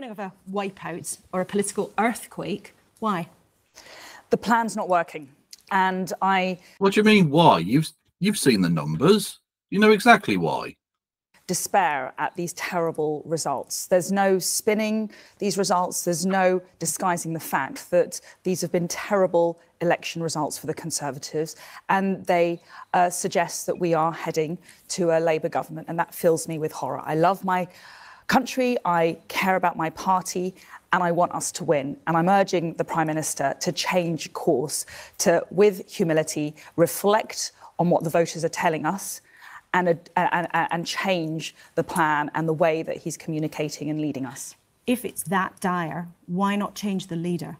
warning of a wipeout or a political earthquake. Why? The plan's not working. And What do you mean, why? You've seen the numbers. You know exactly why. Despair at these terrible results. There's no spinning these results. There's no disguising the fact that these have been terrible election results for the Conservatives, and they suggest that we are heading to a Labour government, and that fills me with horror. I love my country, I care about my party, and I want us to win. And I'm urging the Prime Minister to change course, to, with humility, reflect on what the voters are telling us, and change the plan and the way that he's communicating and leading us. If it's that dire, why not change the leader?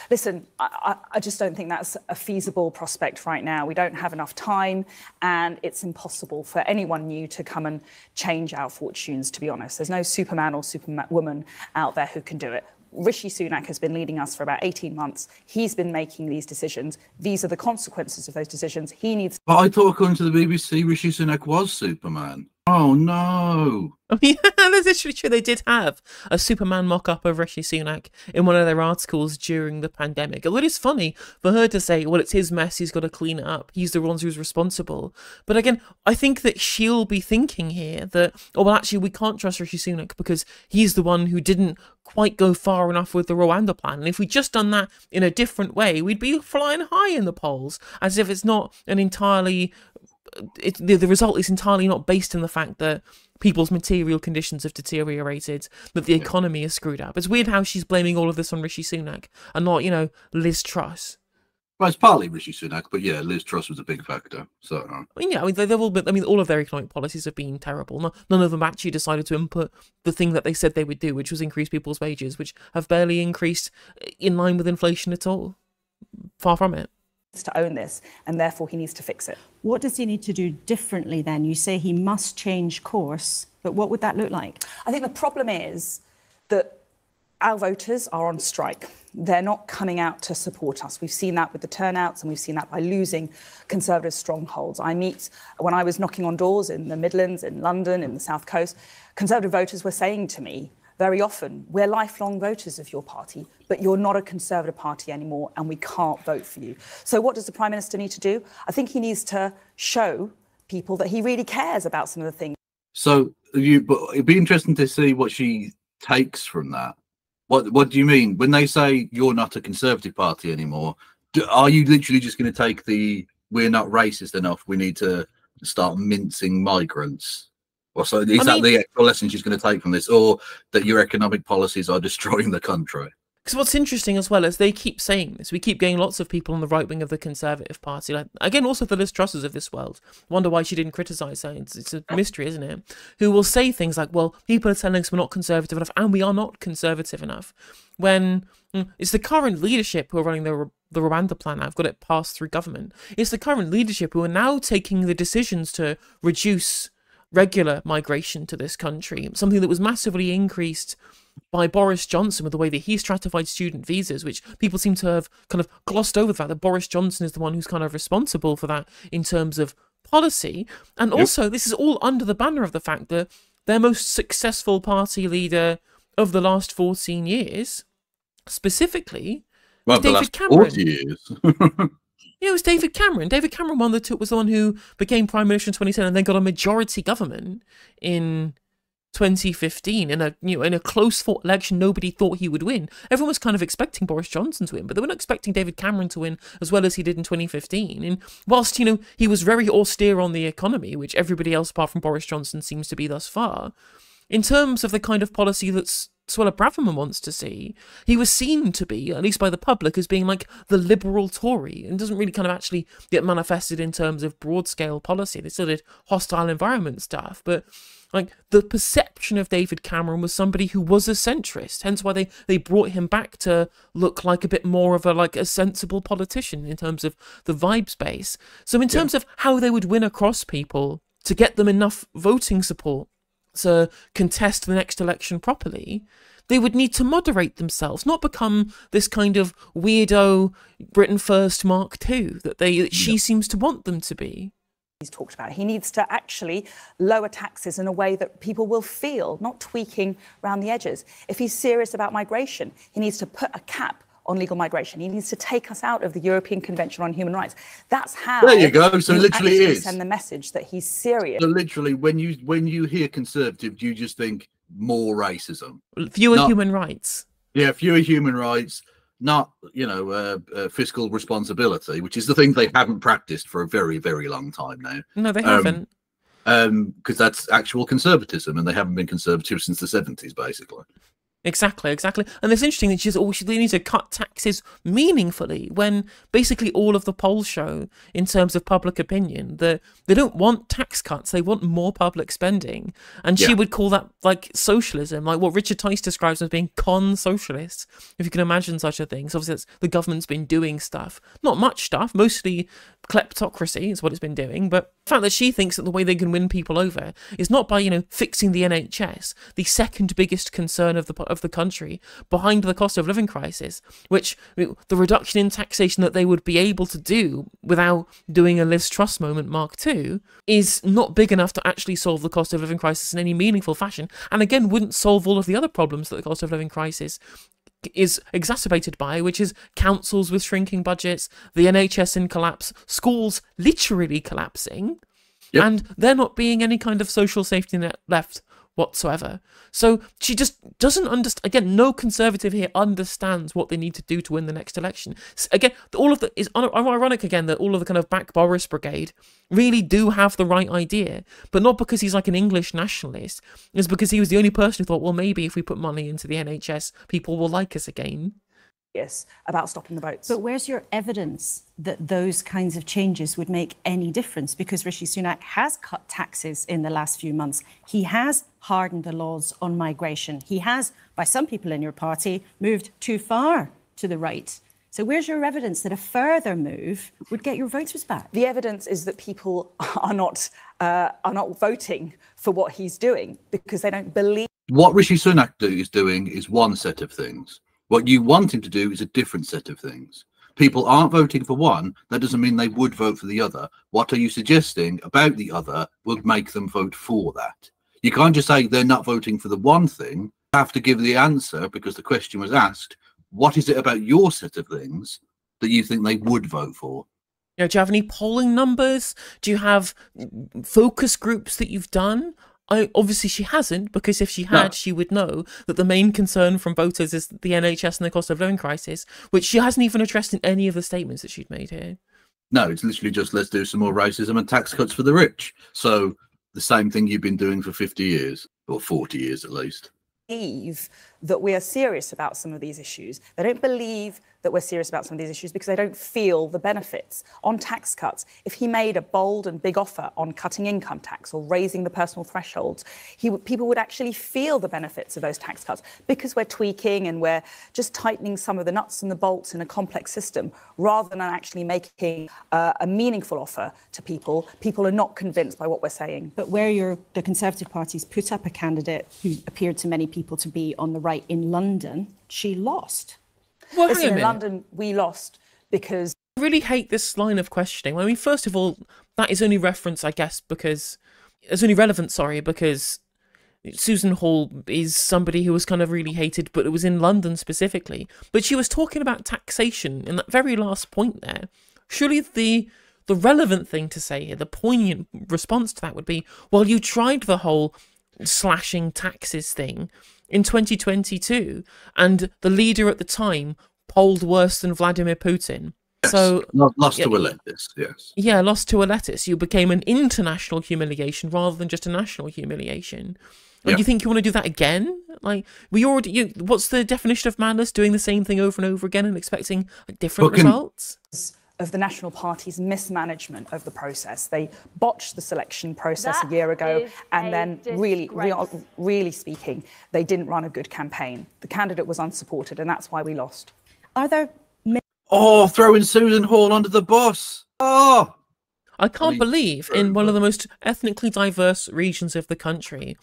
Listen, I just don't think that's a feasible prospect right now. We don't have enough time, and it's impossible for anyone new to come and change our fortunes, to be honest. There's no Superman or Superwoman out there who can do it. Rishi Sunak has been leading us for about 18 months. He's been making these decisions. These are the consequences of those decisions. He needs... But I thought, according to the BBC, Rishi Sunak was Superman. Oh, no. Oh, yeah, that's actually true. They did have a Superman mock-up of Rishi Sunak in one of their articles during the pandemic. Although it is funny for her to say, well, it's his mess, he's got to clean it up. He's the one who's responsible. But again, I think that she'll be thinking here that, oh, well, actually, we can't trust Rishi Sunak because he's the one who didn't quite go far enough with the Rwanda plan. And if we'd just done that in a different way, we'd be flying high in the polls, as if it's not an entirely... the result is entirely not based in the fact that people's material conditions have deteriorated, that the economy is screwed up. It's weird how she's blaming all of this on Rishi Sunak and not, you know, Liz Truss. Well, it's partly Rishi Sunak, but yeah, Liz Truss was a big factor. So, I mean, yeah, I mean, they've all been, I mean, all of their economic policies have been terrible. None of them actually decided to input the thing that they said they would do, which was increase people's wages, which have barely increased in line with inflation at all. Far from it. To own this, and therefore he needs to fix it. What does he need to do differently then? You say he must change course, but what would that look like? I think the problem is that our voters are on strike. They're not coming out to support us. We've seen that with the turnouts, and we've seen that by losing Conservative strongholds. When I was knocking on doors in the Midlands, in London, in the South Coast, Conservative voters were saying to me very often, we're lifelong voters of your party, but you're not a Conservative party anymore, and we can't vote for you. So what does the Prime Minister need to do? I think he needs to show people that he really cares about some of the things. So but it'd be interesting to see what she takes from that. What do you mean when they say you're not a Conservative party anymore? Are you literally just going to take the we're not racist enough, we need to start mincing migrants? Or so is that the actual lesson she's going to take from this, or that your economic policies are destroying the country? Because what's interesting as well is they keep saying this. We keep getting lots of people on the right wing of the Conservative Party, like again, also the Liz Trusses of this world. Wonder why she didn't criticise her. It's a mystery, isn't it? Who will say things like, "Well, people are telling us we're not conservative enough, and we are not conservative enough." When it's the current leadership who are running the Rwanda plan. I've got it passed through government. It's the current leadership who are now taking the decisions to reduce regular migration to this country, something that was massively increased by Boris Johnson with the way that he stratified student visas, which people seem to have kind of glossed over the fact that Boris Johnson is the one who's kind of responsible for that in terms of policy. And also, this is all under the banner of the fact that their most successful party leader of the last 14 years, specifically, David Cameron. 40 years. Yeah, it was David Cameron. David Cameron was the one who became Prime Minister in 2010 and then got a majority government in 2015 in a close fought election nobody thought he would win. Everyone was kind of expecting Boris Johnson to win, but they were not expecting David Cameron to win as well as he did in 2015. And whilst, he was very austere on the economy, which everybody else apart from Boris Johnson seems to be thus far, in terms of the kind of policy that's Suella Braverman wants to see, he was seen to be, at least by the public, as being like the liberal Tory, and doesn't really kind of actually get manifested in terms of broad-scale policy. They still did hostile environment stuff, but like the perception of David Cameron was somebody who was a centrist, hence why they brought him back to look like a bit more of a sensible politician in terms of the vibe space. So in terms of how they would win across people to get them enough voting support to contest the next election properly, they would need to moderate themselves, not become this kind of weirdo Britain First Mark II that she seems to want them to be. he's talked about. He needs to actually lower taxes in a way that people will feel, not tweaking around the edges. If he's serious about migration, he needs to put a cap on legal migration. He needs to take us out of the European Convention on Human Rights. That's how. There you go. So literally it is. Send the message that he's serious. So literally, when you hear Conservative, you just think more racism, fewer human rights. Yeah, fewer human rights. Not, fiscal responsibility, which is the thing they haven't practiced for a very, very long time now. No, they haven't. Because that's actual conservatism, and they haven't been conservative since the 70s, basically. Exactly. And it's interesting that they need to cut taxes meaningfully when basically all of the polls show, in terms of public opinion, that they don't want tax cuts, they want more public spending. And she would call that like socialism, like what Richard Tice describes as being con-socialist, if you can imagine such a thing. So obviously the government's been doing stuff, not much stuff, mostly kleptocracy is what it's been doing, but the fact that she thinks that the way they can win people over is not by, fixing the NHS, the second biggest concern of the country, behind the cost of living crisis, which the reduction in taxation that they would be able to do without doing a Liz Truss moment Mark II is not big enough to actually solve the cost of living crisis in any meaningful fashion, and again wouldn't solve all of the other problems that the cost of living crisis is exacerbated by, which is councils with shrinking budgets, the NHS in collapse, schools literally collapsing, and there not being any kind of social safety net left whatsoever. So she just doesn't understand. Again, no Conservative here understands what they need to do to win the next election. Again, all of the is ironic again that all of the kind of back Boris brigade really do have the right idea, but not because he's like an English nationalist. It's because he was the only person who thought, well, maybe if we put money into the NHS, people will like us again. Yes, about stopping the votes. But where's your evidence that those kinds of changes would make any difference? Because Rishi Sunak has cut taxes in the last few months. He has hardened the laws on migration. He has, by some people in your party, moved too far to the right. So where's your evidence that a further move would get your votes back? The evidence is that people are not voting for what he's doing because they don't believe. What Rishi Sunak is doing is one set of things. What you want him to do is a different set of things. People aren't voting for one. That doesn't mean they would vote for the other. What are you suggesting about the other would make them vote for that? You can't just say they're not voting for the one thing. You have to give the answer, because the question was asked, what is it about your set of things that you think they would vote for? Do you have any polling numbers? Do you have focus groups that you've done? Obviously she hasn't, because if she had, she would know that the main concern from voters is the NHS and the cost of living crisis, which she hasn't even addressed in any of the statements that she'd made here. No, it's literally just, let's do some more racism and tax cuts for the rich. So the same thing you've been doing for 50 years, or 40 years at least. Believe that we are serious about some of these issues. They don't believe that we're serious about some of these issues because they don't feel the benefits. On tax cuts, if he made a bold and big offer on cutting income tax or raising the personal thresholds, people would actually feel the benefits of those tax cuts, because we're tweaking and we're just tightening some of the nuts and the bolts in a complex system, rather than actually making a meaningful offer to people. People are not convinced by what we're saying. But where the Conservative Party's put up a candidate who appeared to many people to be on the right in London, she lost. Well, Listen, in London, we lost because... I really hate this line of questioning. I mean, first of all, that is only reference, I guess, because... It's only relevant, because Susan Hall is somebody who was kind of really hated, but it was in London specifically. But she was talking about taxation in that very last point there. Surely the relevant thing to say here, the poignant response to that would be, well, you tried the whole slashing taxes thing in 2022, and the leader at the time polled worse than Vladimir Putin. Yes. So lost to a lettuce, yes. Yeah, lost to a lettuce. You became an international humiliation rather than just a national humiliation. And you think you want to do that again? Like, what's the definition of madness? Doing the same thing over and over again and expecting different results? Of the National Party's mismanagement of the process. They botched the selection process a year ago, and then really speaking, they didn't run a good campaign. The candidate was unsupported, and that's why we lost. Are there... throwing Susan Hall under the bus. I can't believe in one of the most ethnically diverse regions of the country,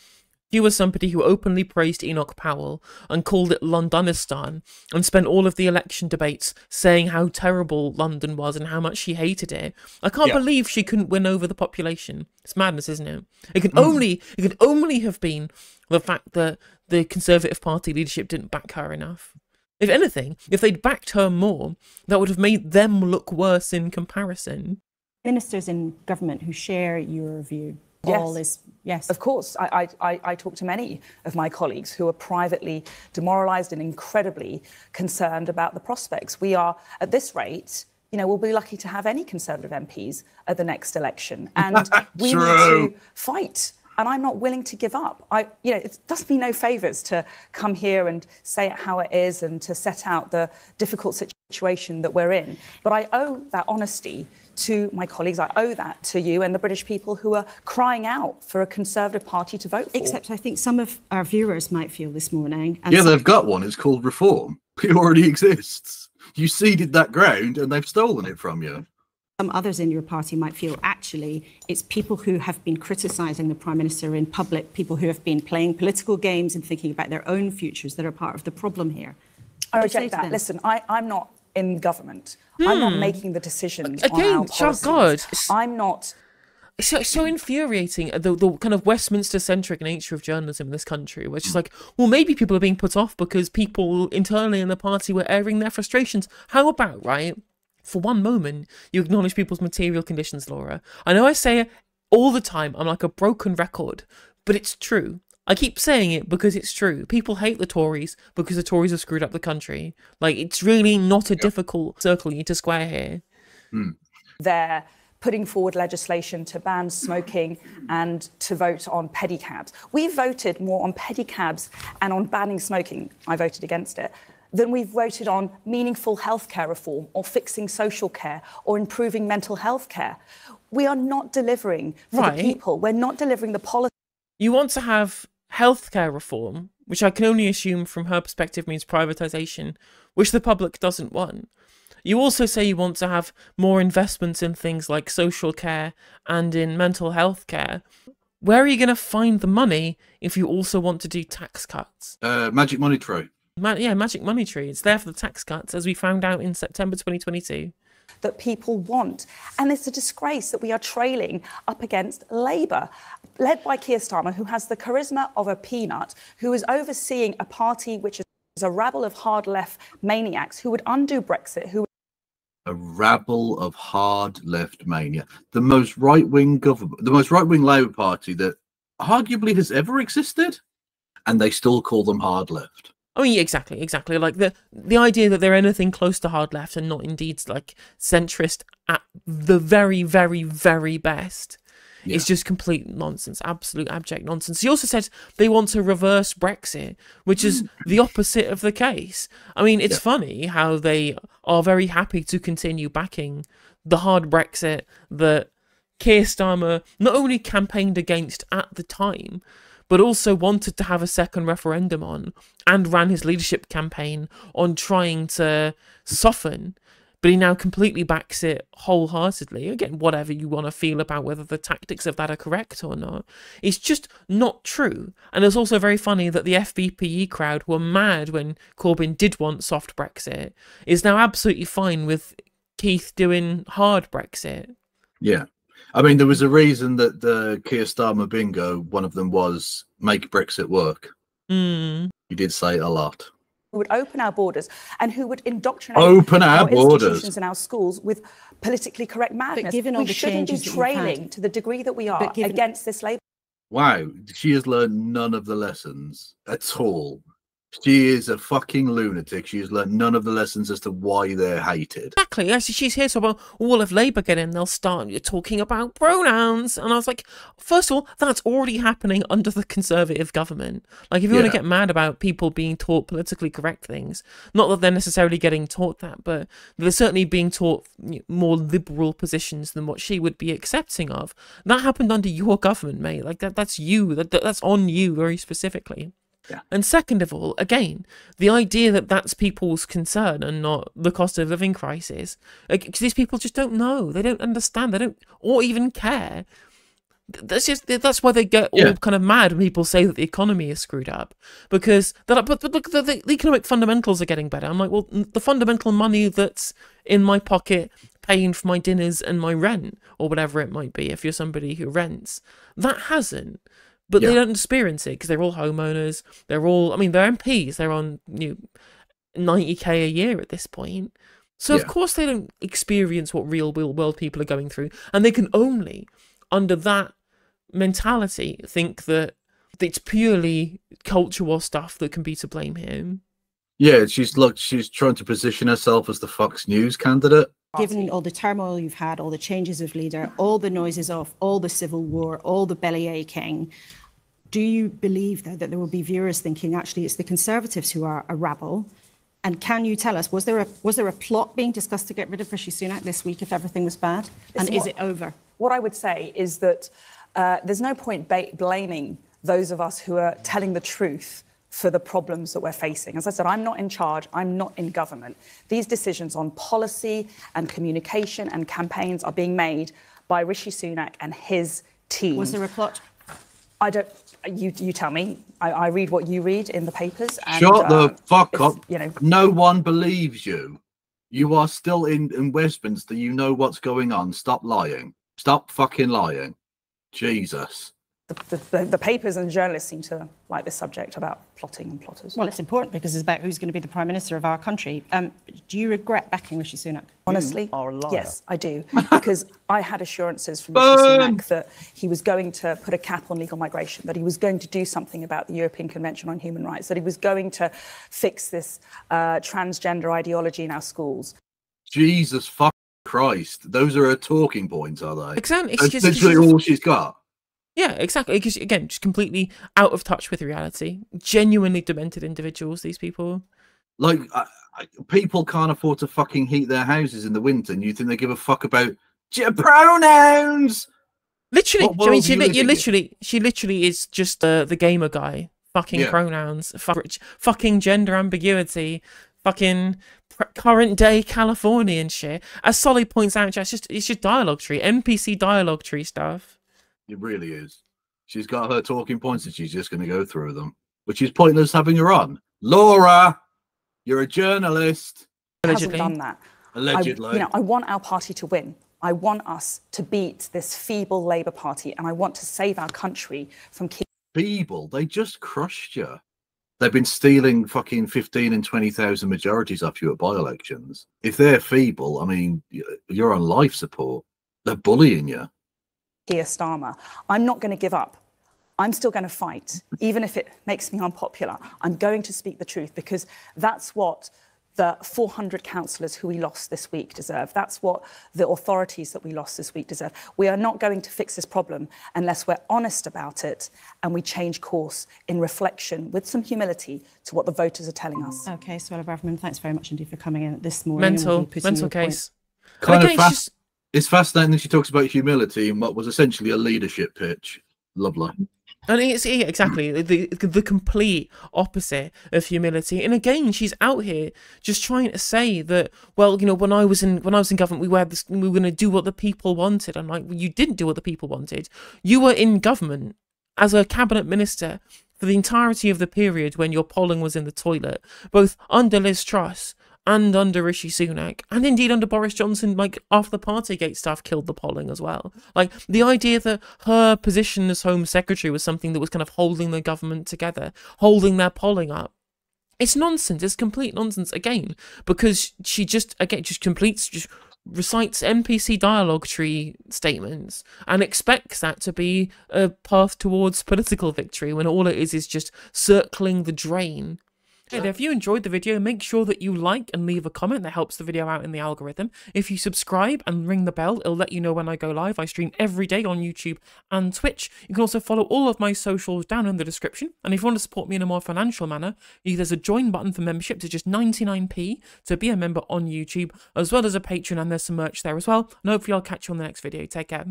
You were somebody who openly praised Enoch Powell and called it Londonistan and spent all of the election debates saying how terrible London was and how much she hated it. I can't believe she couldn't win over the population. It's madness, isn't it? It could only have been the fact that the Conservative Party leadership didn't back her enough. If anything, if they'd backed her more, that would have made them look worse in comparison. Ministers in government who share your view. Yes. Of course. I talk to many of my colleagues who are privately demoralised and incredibly concerned about the prospects. We are, at this rate, we'll be lucky to have any Conservative MPs at the next election. And we need to fight. And I'm not willing to give up. It does me no favours to come here and say it how it is and to set out the difficult situation that we're in. But I owe that honesty to my colleagues. I owe that to you and the British people who are crying out for a Conservative Party to vote for. Except I think some of our viewers might feel this morning. And they've got one. It's called Reform. It already exists. You ceded that ground and they've stolen it from you. Some others in your party might feel actually it's people who have been criticising the Prime Minister in public, people who have been playing political games and thinking about their own futures that are part of the problem here. I reject that. Listen, I'm not in government. I'm not making the decisions on our policies. God. I'm not... It's so infuriating, the kind of Westminster-centric nature of journalism in this country, which is like, well, maybe people are being put off because people internally in the party were airing their frustrations. How about, right? For one moment, you acknowledge people's material conditions, Laura. I know I say it all the time. I'm like a broken record, but it's true. I keep saying it because it's true. People hate the Tories because the Tories have screwed up the country. Like, it's really not a difficult circle you need to square here. They're putting forward legislation to ban smoking and to vote on pedicabs. We voted more on pedicabs and on banning smoking. I voted against it. Than we've voted on meaningful healthcare reform or fixing social care or improving mental health care. We are not delivering for the people. We're not delivering the policy. You want to have healthcare reform, which I can only assume from her perspective means privatisation, which the public doesn't want. You also say you want to have more investments in things like social care and in mental health care. Where are you going to find the money if you also want to do tax cuts? Magic money tree. Magic money tree. It's there for the tax cuts, as we found out in September 2022. That people want. And it's a disgrace that we are trailing up against Labour, led by Keir Starmer, who has the charisma of a peanut, who is overseeing a party which is a rabble of hard left maniacs who would undo Brexit, a rabble of hard left mania. The most right-wing government, the most right-wing Labour Party that arguably has ever existed, and they still call them hard left. I mean, exactly. Like the idea that they're anything close to hard left and not indeed like centrist at the very, very, very best is just complete nonsense, absolute abject nonsense. He also said they want to reverse Brexit, which is the opposite of the case. I mean, it's funny how they are very happy to continue backing the hard Brexit that Keir Starmer not only campaigned against at the time, but also wanted to have a second referendum on and ran his leadership campaign on trying to soften, but he now completely backs it wholeheartedly. Again, whatever you want to feel about whether the tactics of that are correct or not, it's just not true. And it's also very funny that the FBPE crowd were mad when Corbyn did want soft Brexit, is now absolutely fine with Keith doing hard Brexit. Yeah. I mean, there was a reason that the Keir Starmer bingo, one of them was make Brexit work. He did say it a lot. Who would open our borders and who would indoctrinate our institutions and our schools with politically correct madness. But given all the changes we shouldn't be trailing to the degree that we are against this Labour. Wow, she has learned none of the lessons at all. She is a fucking lunatic. She has learned none of the lessons as to why they're hated. Exactly. Actually, she's here so well, all of Labour get in, they'll start talking about pronouns. And I was like, first of all, that's already happening under the Conservative government. Like, if you want to get mad about people being taught politically correct things, not that they're necessarily getting taught that, but they're certainly being taught more liberal positions than what she would be accepting of. That happened under your government, mate. Like, that's you. That's on you very specifically. Yeah. And second of all, again, the idea that that's people's concern and not the cost of living crisis, because these people just don't know, they don't understand, they don't or even care That's why they get all kind of mad when people say that the economy is screwed up, because they're like, but look, the economic fundamentals are getting better. I'm like, well, the fundamental money that's in my pocket paying for my dinners and my rent, or whatever it might be, if you're somebody who rents, that hasn't. But they don't experience it because they're all homeowners. They're all, I mean, they're MPs. They're on 90k a year at this point. So of course they don't experience what real world people are going through, and they can only, under that mentality, think that it's purely culture war stuff that can be to blame here. Yeah, she's trying to position herself as the Fox News candidate. Given all the turmoil you've had, all the changes of leader, all the noises of all the civil war, all the belly aching, do you believe though that there will be viewers thinking actually it's the Conservatives who are a rabble? And can you tell us, was there a plot being discussed to get rid of Rishi Sunak this week if everything was bad? And is it over? What I would say is that there's no point blaming those of us who are telling the truth for the problems that we're facing. As I said, I'm not in charge. I'm not in government. These decisions on policy and communication and campaigns are being made by Rishi Sunak and his team. Was there a plot? I don't. You tell me. I read what you read in the papers. And, shut the fuck up. No one believes you. You are still in Westminster. You know what's going on. Stop lying. Stop fucking lying. Jesus. The papers and journalists seem to like this subject about plotting and plotters. Well, it's important because it's about who's going to be the Prime Minister of our country. Do you regret backing Rishi Sunak? Honestly, are a liar. Yes, I do. Because I had assurances from Rishi Sunak that he was going to put a cap on legal migration, that he was going to do something about the European Convention on Human Rights, that he was going to fix this transgender ideology in our schools. Jesus fuck Christ. Those are her talking points, are they? Exactly. That's literally all she's got. Yeah, exactly. Because again, just completely out of touch with reality. Genuinely demented individuals, these people. Like, people can't afford to fucking heat their houses in the winter, and you think they give a fuck about pronouns? Literally, I mean, she literally is just the gamer guy. Fucking pronouns, fucking gender ambiguity, fucking current day Californian shit. As Solly points out, it's just dialogue tree, NPC dialogue tree stuff. It really is. She's got her talking points and she's just going to go through them, which is pointless having her on. Laura, you're a journalist. Allegedly. Hasn't done that. Allegedly. I want our party to win. I want us to beat this feeble Labour Party, and I want to save our country from... Feeble? They just crushed you. They've been stealing fucking 15 and 20,000 majorities off you at by-elections. If they're feeble, I mean, you're on life support. They're bullying you. Keir Starmer. I'm not going to give up. I'm still going to fight, even if it makes me unpopular. I'm going to speak the truth, because that's what the 400 councillors who we lost this week deserve. That's what the authorities that we lost this week deserve. We are not going to fix this problem unless we're honest about it and we change course in reflection with some humility to what the voters are telling us. Okay, Suella Braverman, thanks very much indeed for coming in this morning. Mental case. It's fascinating that she talks about humility in what was essentially a leadership pitch. Lovely. And it's exactly the complete opposite of humility. And again, she's out here just trying to say that, well, when I was in government, we were going to do what the people wanted. I'm like, well, you didn't do what the people wanted. You were in government as a cabinet minister for the entirety of the period when your polling was in the toilet, both under Liz Truss and under Rishi Sunak, and indeed under Boris Johnson, like after the Partygate stuff killed the polling as well. Like the idea that her position as Home Secretary was something that was kind of holding the government together, holding their polling up. It's nonsense. It's complete nonsense again, because she just recites NPC dialogue tree statements and expects that to be a path towards political victory when all it is just circling the drain. Hey there, if you enjoyed the video, make sure that you like and leave a comment. That helps the video out in the algorithm. If you subscribe and ring the bell, it'll let you know when I go live. I stream every day on YouTube and Twitch. You can also follow all of my socials down in the description. And if you want to support me in a more financial manner, there's a join button for membership to just 99p to be a member on YouTube, as well as a Patreon, and there's some merch there as well. And hopefully I'll catch you on the next video. Take care.